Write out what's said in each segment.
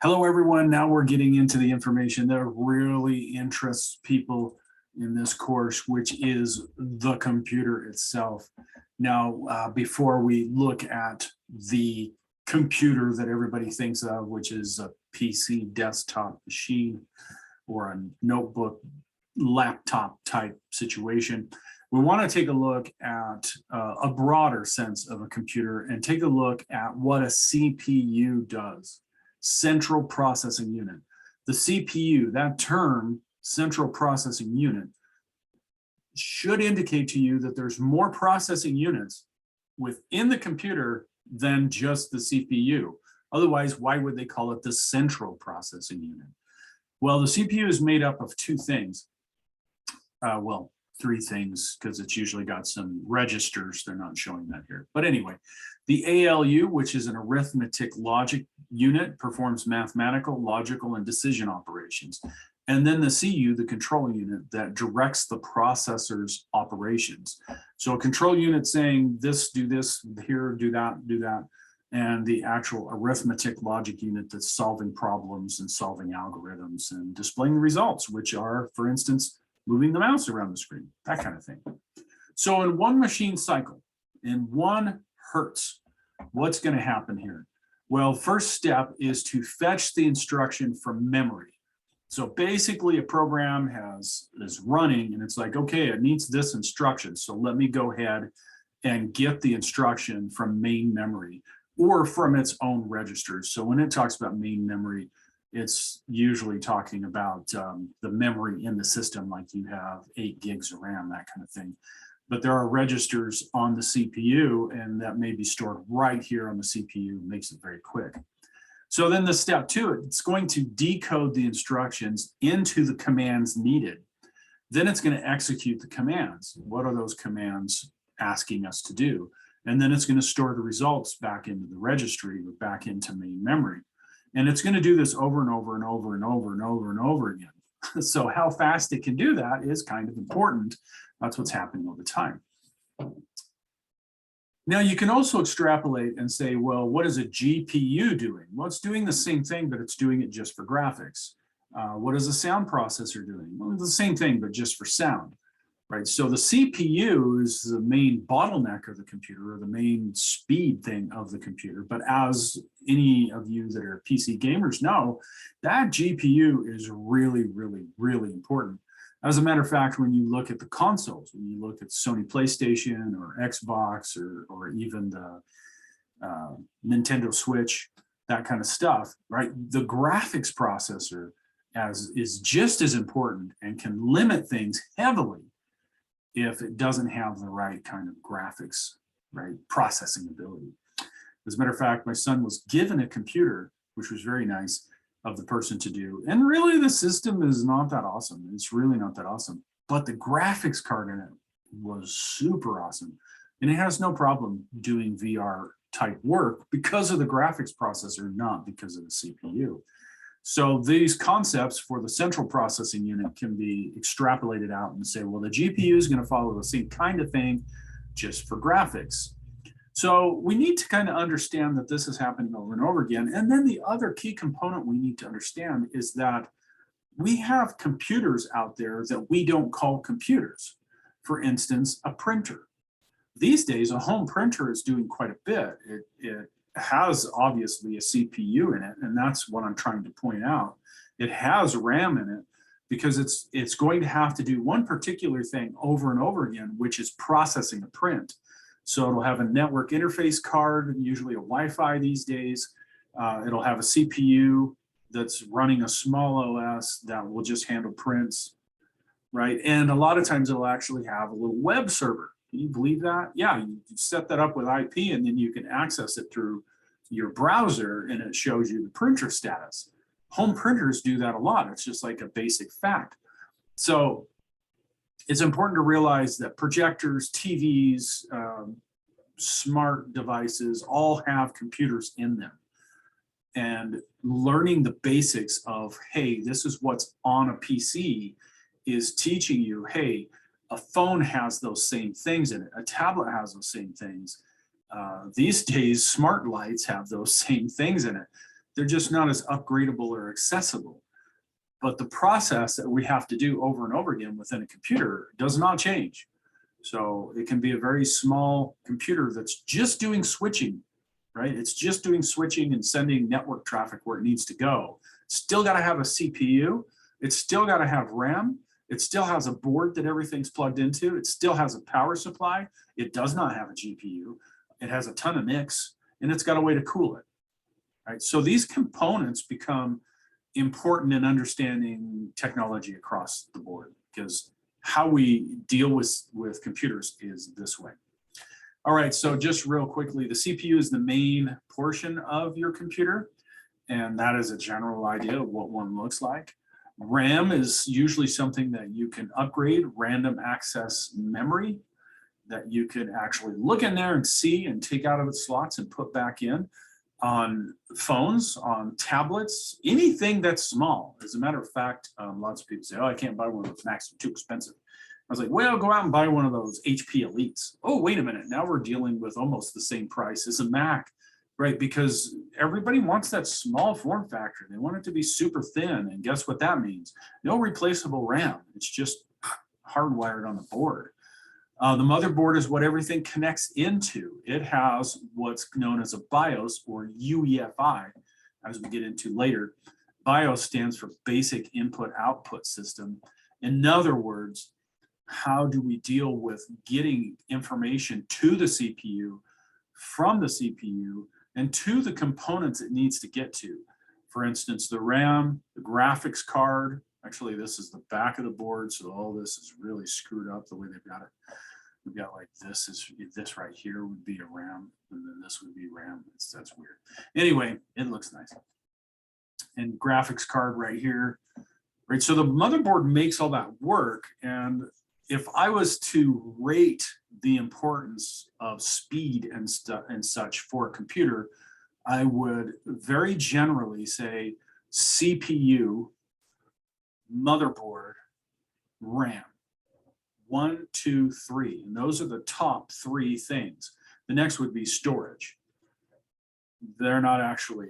Hello, everyone. Now we're getting into the information that really interests people in this course, which is the computer itself. Now, before we look at the computer that everybody thinks of, which is a PC desktop machine or a notebook laptop type situation, we want to take a look at a broader sense of a computer and take a look at what a CPU does. Central processing unit. The CPU, that term, central processing unit, should indicate to you that there's more processing units within the computer than just the CPU. Otherwise, why would they call it the central processing unit? Well, the CPU is made up of two things. Well, three things, because it's usually got some registers. They're not showing that here. But anyway, the ALU, which is an arithmetic logic unit, performs mathematical, logical, and decision operations. And then the CU, the control unit, that directs the processor's operations. So a control unit saying this, do this, here, do that, do that. And the actual arithmetic logic unit that's solving problems and solving algorithms and displaying results, which are, for instance, moving the mouse around the screen, that kind of thing. So in one machine cycle, in 1 hertz, what's going to happen here? Well, first step is to fetch the instruction from memory. So basically a program is running and it's like, okay, it needs this instruction. So let me go ahead and get the instruction from main memory or from its own registers. So when it talks about main memory, it's usually talking about the memory in the system, like you have 8 gigs of RAM, that kind of thing. But there are registers on the CPU, and that may be stored right here on the CPU, makes it very quick. So then the step 2, it's going to decode the instructions into the commands needed. Then it's going to execute the commands. What are those commands asking us to do? And then it's going to store the results back into the registry or back into main memory. And it's going to do this over and over and over and over and over and over again. So how fast it can do that is kind of important. That's what's happening all the time. Now you can also extrapolate and say, well, what is a GPU doing? Well, it's doing the same thing, but it's doing it just for graphics. What is a sound processor doing? Well, it's the same thing, but just for sound. Right, so the CPU is the main bottleneck of the computer, or the main speed thing of the computer. But as any of you that are PC gamers know, that GPU is really, really, really important. As a matter of fact, when you look at the consoles, when you look at Sony PlayStation or Xbox or even the Nintendo Switch, that kind of stuff, right? The graphics processor is just as important and can limit things heavily if it doesn't have the right kind of graphics, right, processing ability. As a matter of fact, my son was given a computer, which was very nice of the person to do. And really the system is not that awesome. It's really not that awesome. But the graphics card in it was super awesome. And it has no problem doing VR type work because of the graphics processor, not because of the CPU. So these concepts for the central processing unit can be extrapolated out and say, well, the GPU is going to follow the same kind of thing just for graphics. So we need to kind of understand that this is happening over and over again. And then the other key component we need to understand is that we have computers out there that we don't call computers. For instance, a printer. These days, a home printer is doing quite a bit. It has obviously a CPU in it, and that's what I'm trying to point out. It has RAM in it because it's going to have to do one particular thing over and over again, which is processing a print. So it'll have a network interface card, usually a Wi-Fi these days. It'll have a CPU that's running a small OS that will just handle prints, right? And a lot of times it'll actually have a little web server. Can you believe that? Yeah, you set that up with IP and then you can access it through your browser and it shows you the printer status. Home printers do that a lot. It's just like a basic fact. So it's important to realize that projectors, TVs, smart devices all have computers in them. And learning the basics of, hey, this is what's on a PC is teaching you, hey, a phone has those same things in it. A tablet has those same things. These days, smart lights have those same things in it. They're just not as upgradable or accessible. But the process that we have to do over and over again within a computer does not change. So it can be a very small computer that's just doing switching, right? It's just doing switching and sending network traffic where it needs to go. Still got to have a CPU. It's still got to have RAM. It still has a board that everything's plugged into. It still has a power supply. It does not have a GPU. It has a ton of NICs, and it's got a way to cool it, right? So these components become important in understanding technology across the board, because how we deal with computers is this way. All right, so just real quickly, the CPU is the main portion of your computer, and that is a general idea of what one looks like. RAM is usually something that you can upgrade, random access memory, that you can actually look in there and see and take out of its slots and put back in. On phones, on tablets, anything that's small. As a matter of fact, lots of people say, oh, I can't buy one of those Macs, they're too expensive. I was like, well, go out and buy one of those HP Elites. Oh, wait a minute, now we're dealing with almost the same price as a Mac, right? Because everybody wants that small form factor. They want it to be super thin, and guess what that means? No replaceable RAM. It's just hardwired on the board. The motherboard is what everything connects into. It has what's known as a BIOS, or UEFI, as we get into later. BIOS stands for Basic Input Output System. In other words, how do we deal with getting information to the CPU, from the CPU, and to the components it needs to get to? For instance, the RAM, the graphics card. Actually, this is the back of the board, so all this is really screwed up the way they've got it. We've got like this right here would be a RAM, and then this would be RAM. That's weird. Anyway, it looks nice. And graphics card right here, right? So the motherboard makes all that work. And if I was to rate the importance of speed and stuff and such for a computer, I would very generally say CPU, motherboard, RAM. 1, 2, 3, and those are the top 3 things. The next would be storage. They're not actually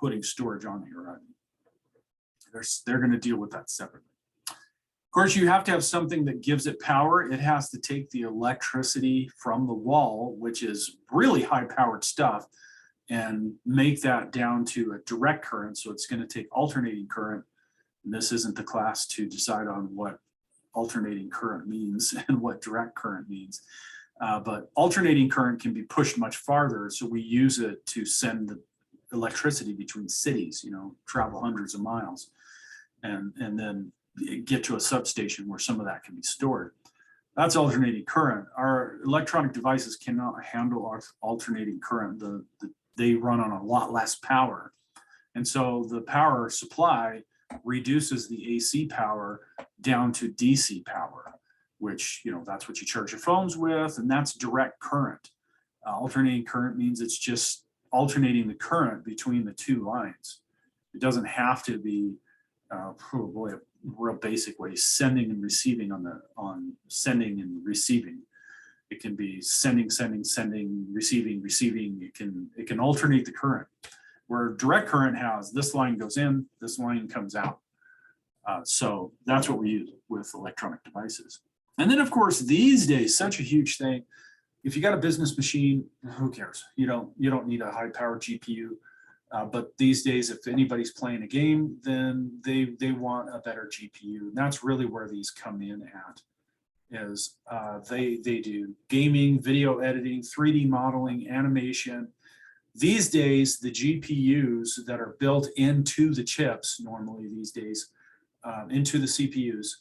putting storage on here, right? They're going to deal with that separately. Of course, you have to have something that gives it power. It has to take the electricity from the wall, which is really high-powered stuff, and make that down to a direct current. So it's going to take alternating current. And this isn't the class to decide on what alternating current means and what direct current means. But alternating current can be pushed much farther. So we use it to send the electricity between cities, travel hundreds of miles, and then get to a substation where some of that can be stored. That's alternating current. Our electronic devices cannot handle our alternating current. They run on a lot less power. And so the power supply reduces the AC power down to DC power, which, that's what you charge your phones with, and that's direct current. Alternating current means it's just alternating the current between the 2 lines. It doesn't have to be, a real basic way, sending and receiving on sending and receiving. It can be sending, receiving. It can alternate the current. Where direct current has this line goes in, this line comes out. So that's what we use with electronic devices. And then, of course, these days, such a huge thing. If you got a business machine, who cares? You don't need a high-powered GPU. But these days, if anybody's playing a game, then they want a better GPU. And that's really where these come in at. Is they do gaming, video editing, 3D modeling, animation. These days, the GPUs that are built into the chips, normally these days, into the CPUs,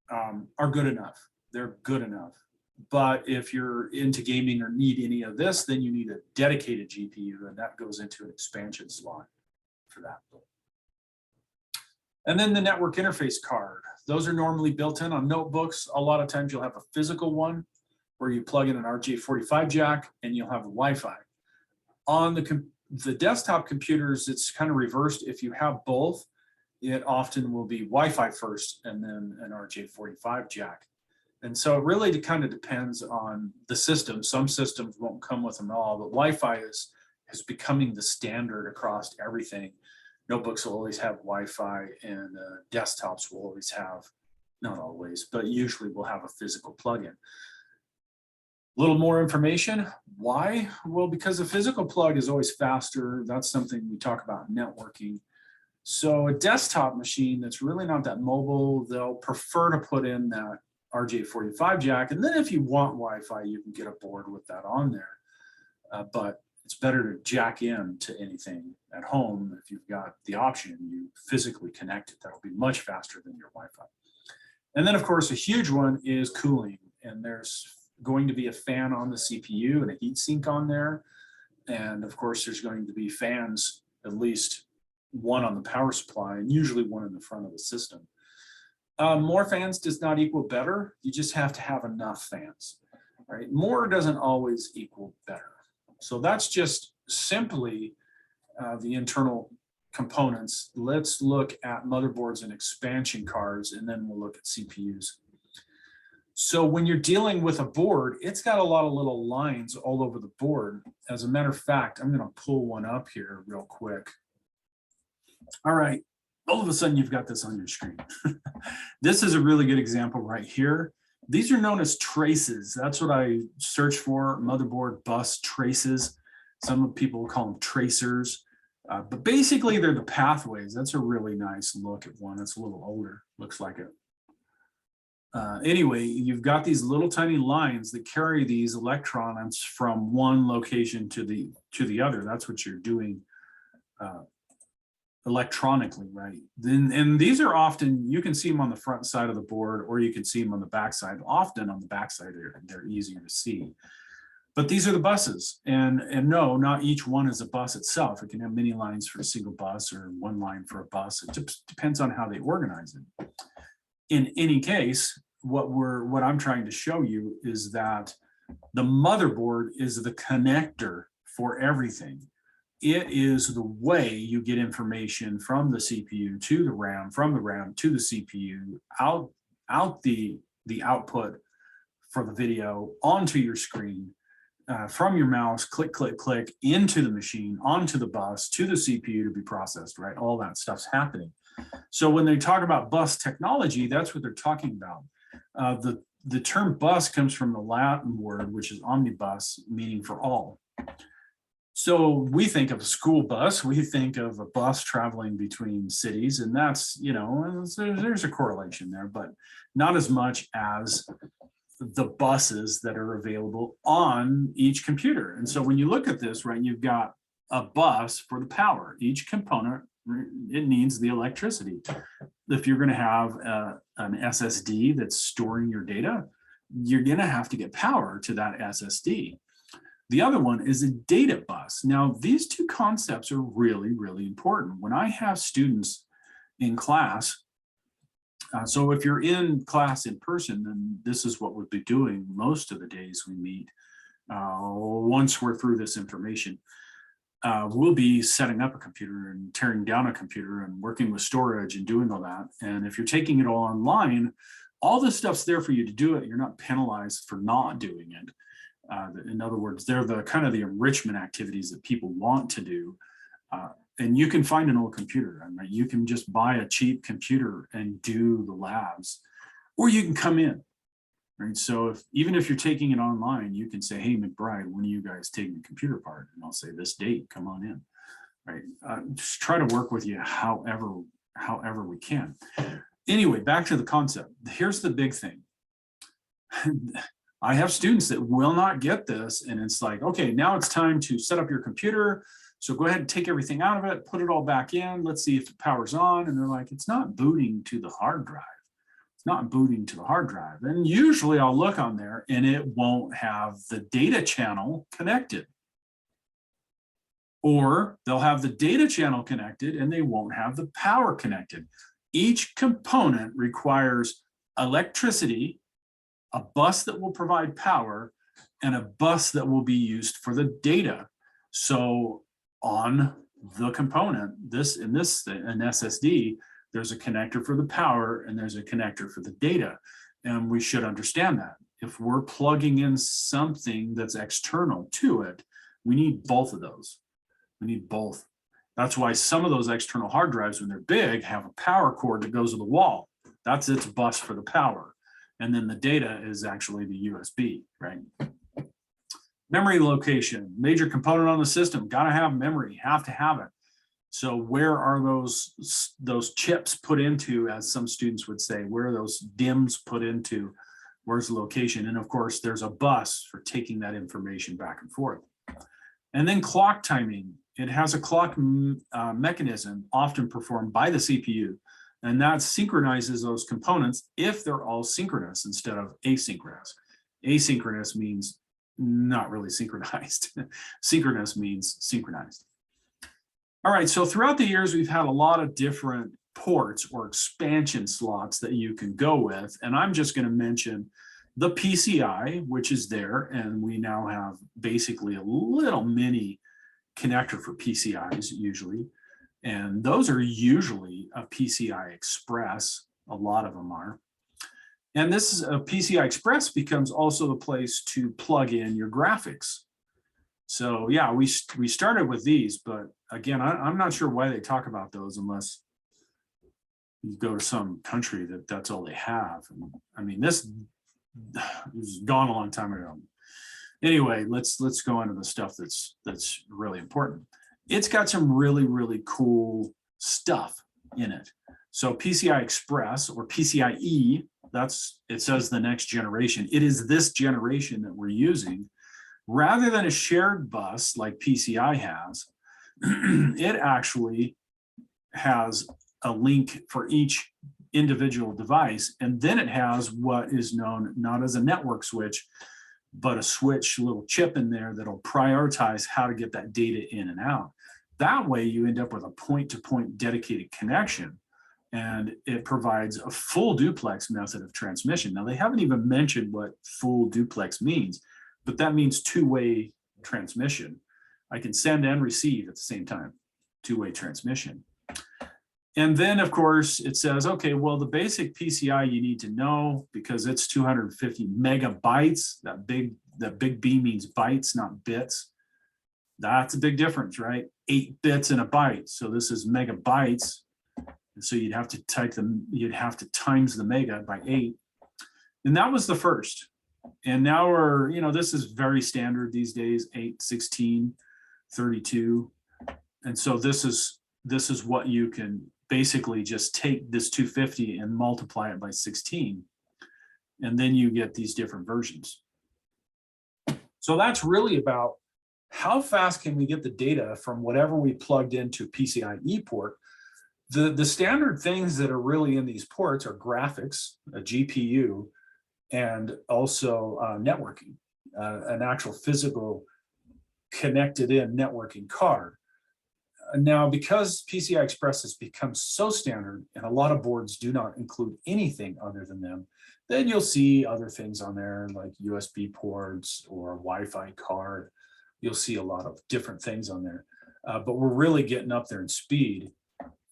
are good enough. They're good enough. But if you're into gaming or need any of this, then you need a dedicated GPU, and that goes into an expansion slot for that. And then the network interface card. Those are normally built in on notebooks. A lot of times you'll have a physical one where you plug in an RJ45 jack and you'll have Wi-Fi. On the desktop computers, it's kind of reversed. If you have both, it often will be Wi-Fi first and then an RJ45 jack. And so it really kind of depends on the system. Some systems won't come with them at all, but Wi-Fi is becoming the standard across everything. Notebooks will always have Wi-Fi, and desktops will always have, not always, but usually will have a physical plug-in. A little more information. Why? Well, because a physical plug is always faster. That's something we talk about in networking. So a desktop machine that's really not that mobile, they'll prefer to put in that RJ45 jack. And then if you want Wi-Fi, you can get a board with that on there. But it's better to jack in to anything at home. If you've got the option, you physically connect it. That'll be much faster than your Wi-Fi. And then, of course, a huge one is cooling. And there's going to be a fan on the CPU and a heatsink on there. And of course, there's going to be fans, at least one on the power supply, and usually one in the front of the system. More fans does not equal better. You just have to have enough fans, right? More doesn't always equal better. So that's just simply the internal components. Let's look at motherboards and expansion cards, and then we'll look at CPUs. So when you're dealing with a board, it's got a lot of little lines all over the board. As a matter of fact, I'm going to pull one up here real quick. All right, all of a sudden you've got this on your screen. This is a really good example right here. These are known as traces. That's what I search for, motherboard bus traces. Some people call them tracers. But basically, they're the pathways. That's a really nice look at one. It's a little older, looks like it. Anyway, you've got these little tiny lines that carry these electrons from one location to the other. That's what you're doing electronically, right? And these are often, you can see them on the front side of the board, or you can see them on the back side. Often on the back side, they're easier to see. But these are the buses, and no, not each one is a bus itself. It can have many lines for a single bus or one line for a bus. It just depends on how they organize it. In any case, what I'm trying to show you is that the motherboard is the connector for everything. It is the way you get information from the CPU to the RAM, from the RAM to the CPU, out the output for the video onto your screen, from your mouse, click, click, click, into the machine, onto the bus, to the CPU to be processed, right? All that stuff's happening. So when they talk about bus technology, that's what they're talking about. The term bus comes from the Latin word, which is omnibus, meaning for all. So we think of a school bus, we think of a bus traveling between cities, and that's, you know, there's a correlation there, but not as much as the buses that are available on each computer. And so when you look at this, right, you've got a bus for the power. Each component, it needs the electricity. If you're going to have an SSD that's storing your data, you're going to have to get power to that SSD. The other one is a data bus. Now, these two concepts are really, really important. When I have students in class, so if you're in class in person, then this is what we'll be doing most of the days we meet. Once we're through this information, we'll be setting up a computer and tearing down a computer and working with storage and doing all that. And if you're taking it all online, all this stuff's there for you to do it. You're not penalized for not doing it. In other words, they're the kind of the enrichment activities that people want to do. And you can find an old computer. I mean, you can just buy a cheap computer and do the labs, or you can come in. Right? So even if you're taking it online, you can say, hey, McBride, when are you guys taking the computer apart? And I'll say this date, come on in. Right? Just try to work with you however we can. Anyway, back to the concept. Here's the big thing. I have students that will not get this, and it's like, okay, now it's time to set up your computer. So go ahead and take everything out of it, put it all back in. Let's see if the power's on. And they're like, it's not booting to the hard drive. It's not booting to the hard drive. And usually I'll look on there and it won't have the data channel connected. Or they'll have the data channel connected and they won't have the power connected. Each component requires electricity, a bus that will provide power, and a bus that will be used for the data. So on the component, an SSD, there's a connector for the power and there's a connector for the data. And we should understand that. If we're plugging in something that's external to it, we need both of those. We need both. That's why some of those external hard drives, when they're big, have a power cord that goes to the wall. That's its bus for the power. And then the data is actually the USB, right? Memory location, major component on the system, gotta have memory, have to have it. So where are those chips put into, as some students would say, where are those DIMMs put into? Where's the location? And of course, there's a bus for taking that information back and forth. And then clock timing. It has a clock mechanism often performed by the CPU, and that synchronizes those components if they're all synchronous instead of asynchronous. Asynchronous means not really synchronized. Synchronous means synchronized. All right, so throughout the years, we've had a lot of different ports or expansion slots that you can go with, and I'm just going to mention the PCI, which is there, and we now have basically a little mini connector for PCIs usually, and those are usually a PCI Express. A lot of them are. And this is a PCI Express becomes also the place to plug in your graphics. So yeah, we started with these, but again, I'm not sure why they talk about those unless you go to some country that's all they have. And, I mean, this was gone a long time ago. Anyway, let's go into the stuff that's really important. It's got some really cool stuff in it. So PCI Express or PCIe, it says the next generation. It is this generation that we're using. Rather than a shared bus like PCI has, it actually has a link for each individual device, and then it has what is known not as a network switch, but a switch little chip in there that'll prioritize how to get that data in and out. That way you end up with a point-to-point dedicated connection, and it provides a full duplex method of transmission. Now, they haven't even mentioned what full duplex means, but that means two-way transmission. I can send and receive at the same time, two-way transmission. And then, of course, it says, okay, well, the basic PCI you need to know, because it's 250 megabytes. That big B means bytes, not bits. That's a big difference, right? 8 bits in a byte. So this is megabytes. And so you'd have to times the mega by 8. And that was the first. And now this is very standard these days, 8, 16, 32. And so this is what you can basically just take this 250 and multiply it by 16. And then you get these different versions. So that's really about how fast can we get the data from whatever we plugged into PCIe port. The standard things that are really in these ports are graphics, a GPU, and also networking, an actual physical connected in networking card. Now, because PCI Express has become so standard and a lot of boards do not include anything other than them, then you'll see other things on there like USB ports or Wi-Fi card. You'll see a lot of different things on there, but we're really getting up there in speed.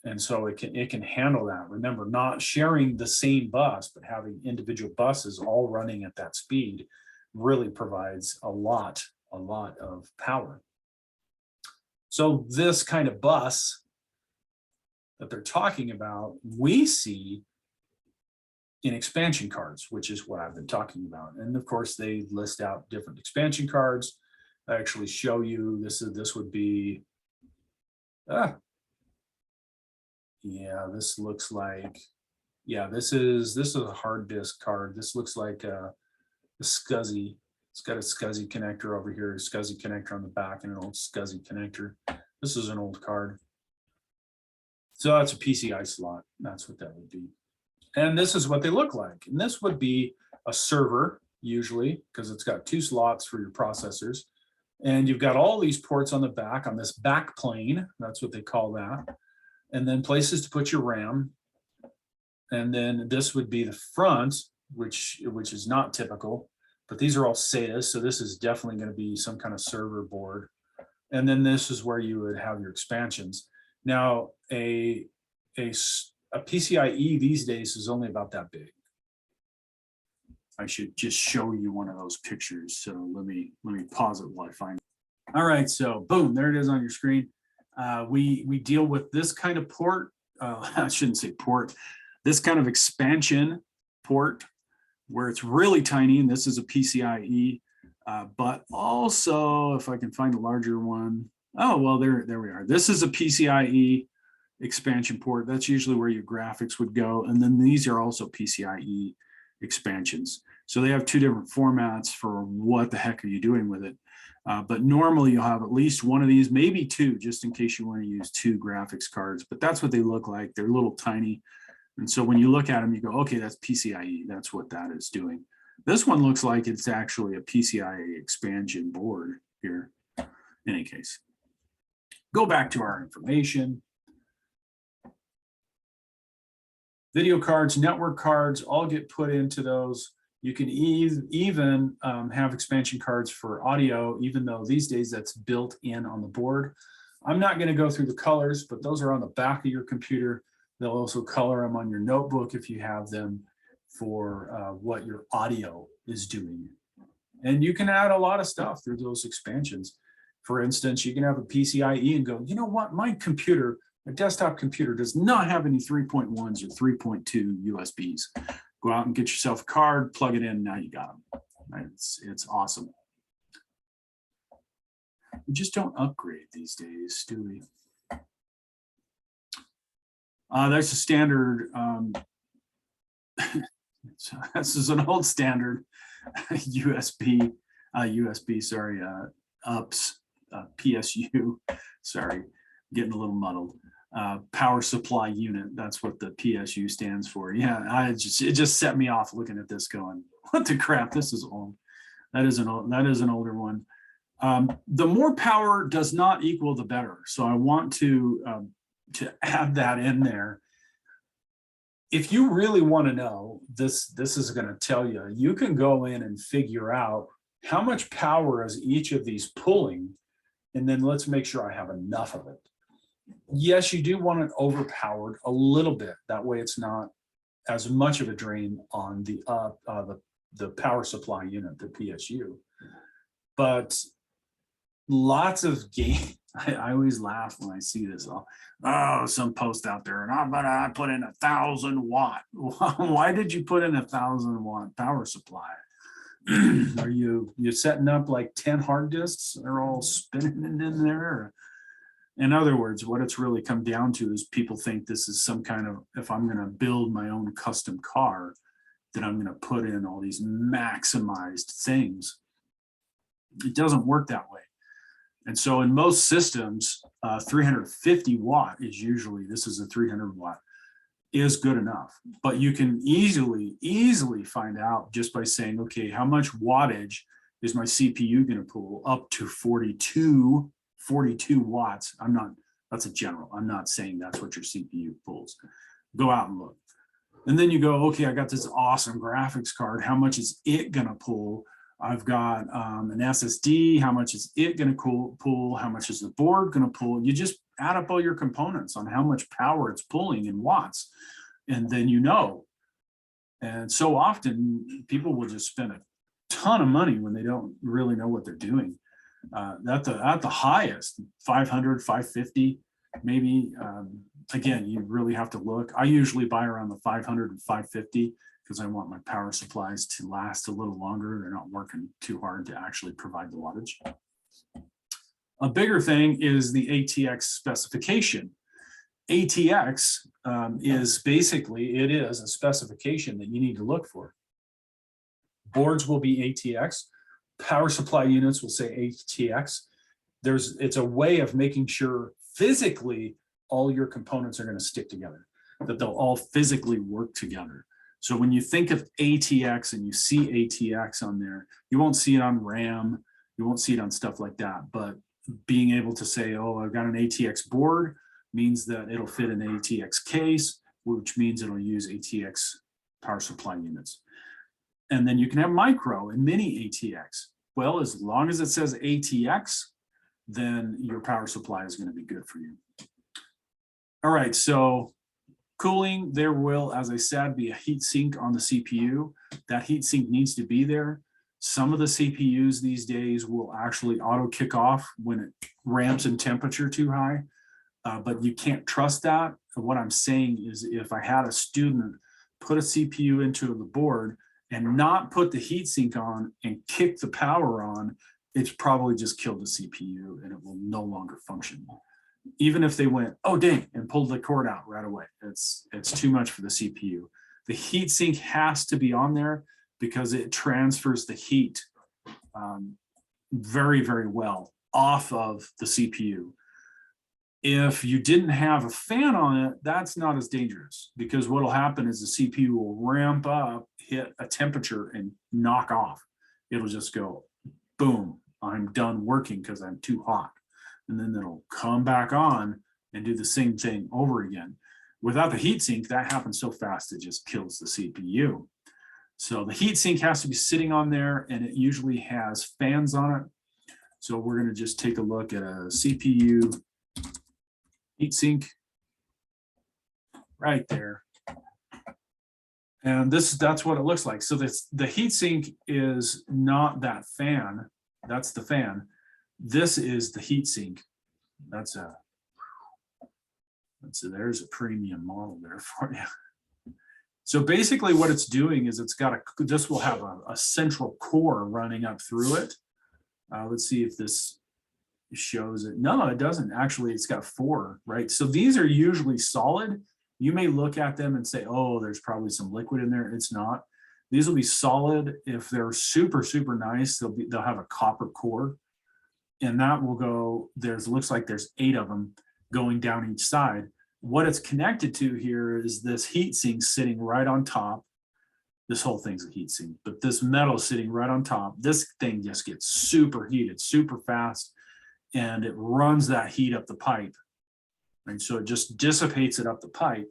And so it can handle that. Remember, not sharing the same bus, but having individual buses all running at that speed really provides a lot of power. So this kind of bus that they're talking about, we see in expansion cards, which is what I've been talking about. And of course, they list out different expansion cards. I actually show you, this would be, yeah, this looks like, yeah, this is a hard disk card. This looks like a SCSI. It's got a SCSI connector over here, a SCSI connector on the back, and an old SCSI connector. This is an old card. So that's a PCI slot. That's what that would be. And this is what they look like. And this would be a server, usually, because it's got 2 slots for your processors. And you've got all these ports on the back, on this back plane. That's what they call that. And then places to put your RAM. And then this would be the front, which is not typical, but these are all SATAs. So this is definitely going to be some kind of server board. And then this is where you would have your expansions. Now, a PCIe these days is only about that big. I should just show you one of those pictures. So let me pause it while I find it. All right, so boom, there it is on your screen. We deal with this kind of port. I shouldn't say port. This kind of expansion port where it's really tiny, and this is a PCIe. But also, if I can find a larger one, oh well, there we are. This is a PCIe expansion port. That's usually where your graphics would go, and then these are also PCIe expansions. So they have two different formats for what the heck are you doing with it. But normally you'll have at least one of these, maybe two, just in case you want to use two graphics cards. But that's what they look like. They're little tiny. And so when you look at them, you go, okay, that's PCIe. That's what that is doing. This one looks like it's actually a PCIe expansion board here. In any case, go back to our information. Video cards, network cards, all get put into those. You can even have expansion cards for audio, even though these days that's built in on the board. I'm not going to go through the colors, but those are on the back of your computer. They'll also color them on your notebook if you have them for what your audio is doing. And you can add a lot of stuff through those expansions. For instance, you can have a PCIe and go, you know what, my computer, my desktop computer does not have any 3.1s or 3.2 USBs. Go out and get yourself a card, plug it in, now you got them. Right? It's awesome. We just don't upgrade these days, do we? There's a standard, this is an old standard USB, sorry, UPS, PSU, sorry, getting a little muddled. Power supply unit, that's what the PSU stands for. Yeah, it just set me off looking at this going, what the crap, this is old. That is an older one. The more power does not equal the better. So I want to add that in there. If you really want to know, this is going to tell you, you can go in and figure out how much power is each of these pulling, and then let's make sure I have enough of it. Yes, you do want it overpowered a little bit. That way it's not as much of a drain on the power supply unit, the PSU. But lots of game, I always laugh when I see this. Oh, some post out there, and I put in 1,000 watt. Why did you put in 1,000 watt power supply? Are you setting up like 10 hard disks? They're all spinning in there. In other words, what it's really come down to is people think this is some kind of, if I'm going to build my own custom car, then I'm going to put in all these maximized things. It doesn't work that way. And so in most systems, 350 watt is usually, this is a 300 watt, is good enough. But you can easily find out just by saying, okay, how much wattage is my CPU going to pull? Up to 42 watts. That's a general. I'm not saying that's what your CPU pulls. Go out and look. And then you go, okay, I got this awesome graphics card. How much is it going to pull? I've got an SSD. How much is it going to pull? How much is the board going to pull? You just add up all your components on how much power it's pulling in watts. And then you know. And so often people will just spend a ton of money when they don't really know what they're doing. At the highest, 500, 550, maybe. Again, you really have to look. I usually buy around the 500 and 550 because I want my power supplies to last a little longer. They're not working too hard to actually provide the wattage. A bigger thing is the ATX specification. ATX is basically, it is a specification that you need to look for. Boards will be ATX. Power supply units will say ATX. It's a way of making sure physically all your components are going to stick together, that they'll all physically work together. So when you think of ATX and you see ATX on there, you won't see it on RAM, you won't see it on stuff like that. But being able to say, oh, I've got an ATX board means that it'll fit an ATX case, which means it'll use ATX power supply units. And then you can have micro and mini ATX. Well, as long as it says ATX, then your power supply is going to be good for you. All right, so cooling, there will, as I said, be a heat sink on the CPU. That heat sink needs to be there. Some of the CPUs these days will actually auto kick off when it ramps in temperature too high. but you can't trust that. What I'm saying is if I had a student put a CPU into the board and not put the heatsink on and kick the power on, it's probably just killed the CPU and it will no longer function. Even if they went, oh dang, and pulled the cord out right away, it's too much for the CPU. The heatsink has to be on there because it transfers the heat very, very well off of the CPU. If you didn't have a fan on it, that's not as dangerous, because what will happen is the CPU will ramp up, hit a temperature and knock off. It'll just go, boom, I'm done working because I'm too hot. And then it'll come back on and do the same thing over again. Without the heatsink, that happens so fast, it just kills the CPU. So the heatsink has to be sitting on there, and it usually has fans on it. So we're going to just take a look at a CPU heatsink right there. And that's what it looks like. So the heatsink is not that fan. That's the fan. This is the heatsink. There's a premium model there for you. So basically what it's doing is this will have a central core running up through it. Let's see if this shows it. No, it doesn't. Actually, it's got 4, right? So these are usually solid. You may look at them and say, oh, there's probably some liquid in there. It's not. These will be solid. If they're super, super nice, they'll have a copper core. And that will go, looks like there's 8 of them going down each side. What it's connected to here is this heat sink sitting right on top. This whole thing's a heat sink, but this metal sitting right on top. This thing just gets super heated, super fast, and it runs that heat up the pipe. And so it just dissipates it up the pipe,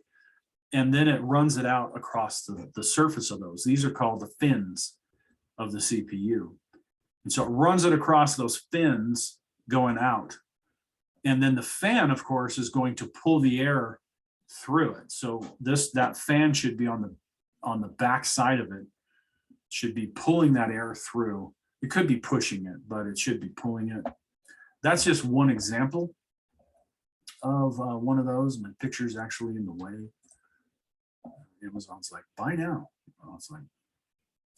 and then it runs it out across the surface of those. These are called the fins of the CPU. And so it runs it across those fins going out. And then the fan, of course, is going to pull the air through it. So that fan should be on the back side of it, should be pulling that air through. It could be pushing it, but it should be pulling it. That's just one example of one of those. My picture's actually in the way. Amazon's like, buy now. Oh, it's like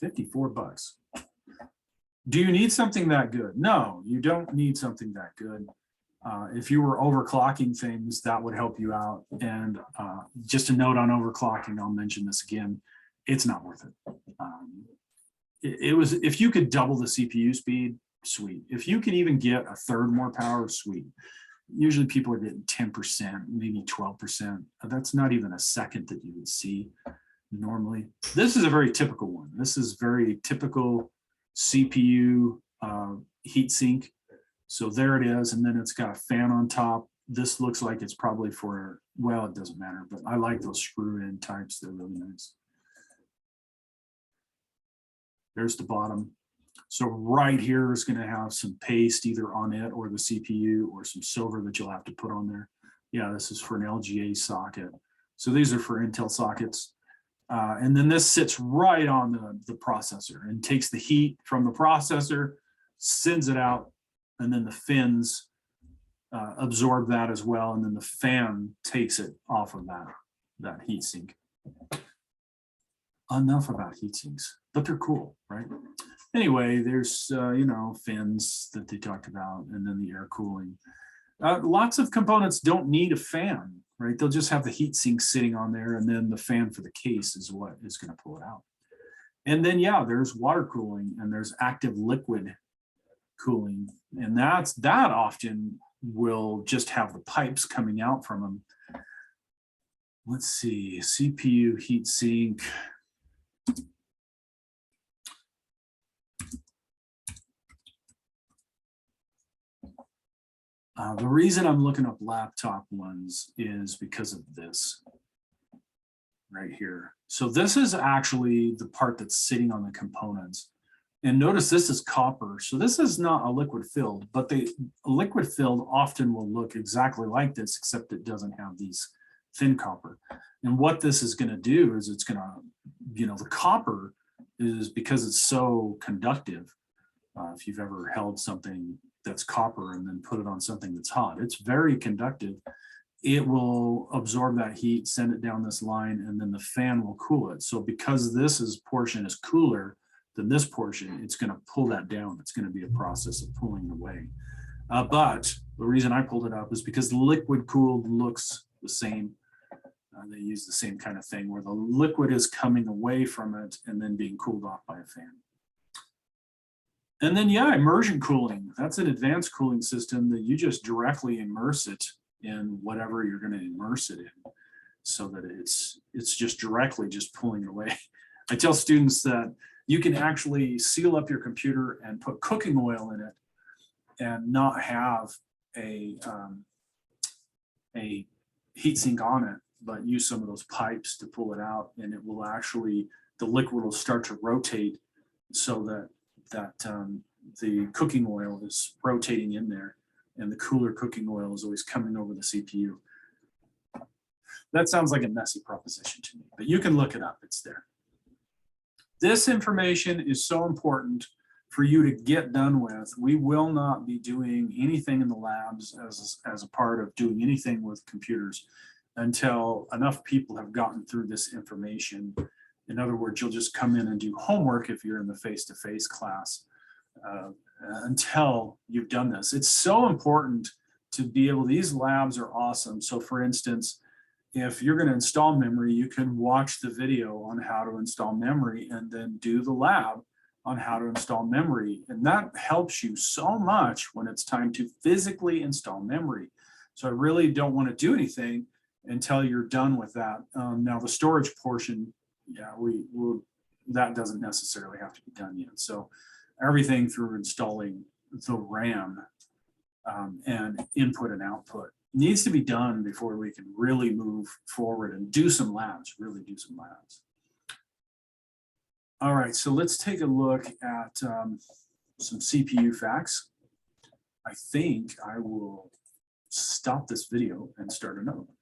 $54. Do you need something that good? No, you don't need something that good. If you were overclocking things, that would help you out. And just a note on overclocking, I'll mention this again, it's not worth it. If you could double the CPU speed, sweet. If you could even get a third more power, sweet. Usually people are getting 10%, maybe 12%. That's not even a second that you would see normally. This is a very typical one. This is very typical CPU heatsink. So there it is, and then it's got a fan on top. This looks like it's probably for, well, it doesn't matter, but I like those screw-in types. They're really nice. There's the bottom. So right here is going to have some paste either on it or the CPU, or some silver that you'll have to put on there. Yeah, this is for an LGA socket. So these are for Intel sockets. And then this sits right on the processor and takes the heat from the processor, sends it out, and then the fins absorb that as well, and then the fan takes it off of that heat sink. Enough about heat sinks, but they're cool, right? Anyway, there's fins that they talked about, and then the air cooling. Lots of components don't need a fan, right? They'll just have the heat sink sitting on there, and then the fan for the case is what is going to pull it out. And then, yeah, there's water cooling, and there's active liquid cooling, and that often will just have the pipes coming out from them. Let's see, CPU heat sink. The reason I'm looking up laptop ones is because of this right here. So this is actually the part that's sitting on the components. And notice this is copper. So this is not a liquid filled, but a liquid filled often will look exactly like this, except it doesn't have these thin copper. And what this is going to do is it's going to, the copper is, because it's so conductive. If you've ever held something that's copper and then put it on something that's hot, it's very conductive. it will absorb that heat, send it down this line, and then the fan will cool it. So because portion is cooler than this portion, it's going to pull that down. It's going to be a process of pulling it away. But the reason I pulled it up is because liquid cooled looks the same. They use the same kind of thing where the liquid is coming away from it and then being cooled off by a fan. And then, yeah, immersion cooling. That's an advanced cooling system that you just directly immerse it in whatever you're going to immerse it in, so that it's just directly just pulling it away. I tell students that you can actually seal up your computer and put cooking oil in it and not have a heatsink on it, but use some of those pipes to pull it out, and it will actually, the liquid will start to rotate so that the cooking oil is rotating in there, and the cooler cooking oil is always coming over the CPU. That sounds like a messy proposition to me, but you can look it up, it's there. This information is so important for you to get done with. We will not be doing anything in the labs as a part of doing anything with computers until enough people have gotten through this information. In other words, you'll just come in and do homework if you're in the face-to-face class until you've done this. It's so important to be able, these labs are awesome. So for instance, if you're going to install memory, you can watch the video on how to install memory and then do the lab on how to install memory. And that helps you so much when it's time to physically install memory. So I really don't want to do anything until you're done with that. Now the storage portion, yeah, that doesn't necessarily have to be done yet. So everything through installing the RAM and input and output needs to be done before we can really move forward and do some labs, really do some labs. All right, so let's take a look at some CPU facts. I think I will stop this video and start another one.